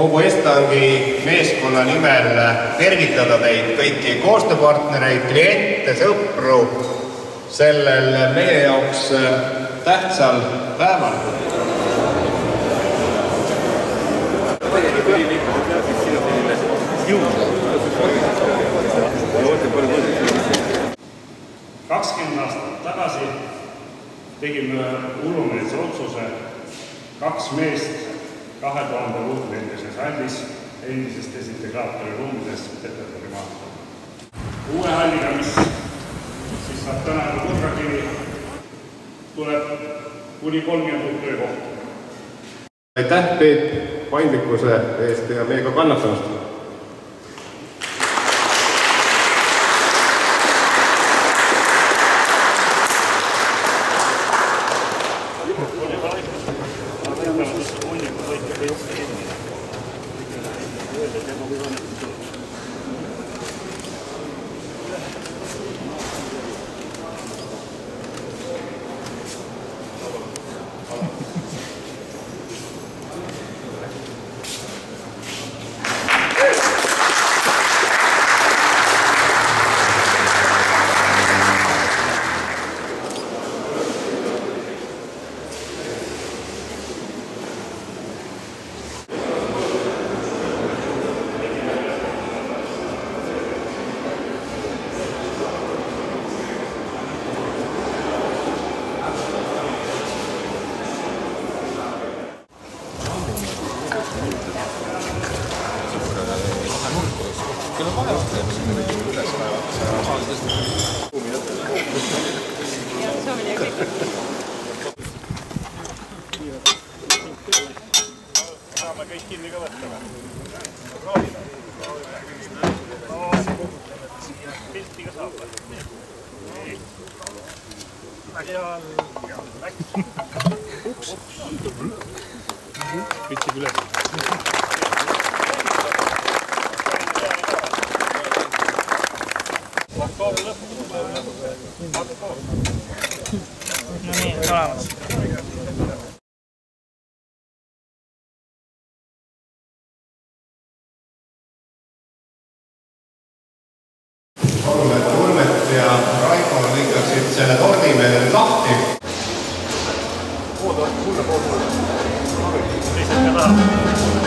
kogu Estangi meeskonna nimel tervitada teid kõiki koostööpartnereid, kliente, sõpru sellel meie jaoks tähtsal päeval. aastat tagasi tegime hullumeelse otsuse 2 meest 2000 ruutmeetrises hallis endisest desintegraatori ruumides Peterburi maal. Uue halliga, mis siis saab täna Kurrakivi, tuleb kuni 30 uut töökohta. Aitäh, Peet, paindlikkuse eest ja meiega kannatamast. Saame kõik kinni ka võtta. Pilti ka saab. Läks. Ups. Pilti üle. No nii, olemas. Urmet ja Raivo lõikaksid selle tordi meile lahti. Pooltord mulle. Teised ka tahab.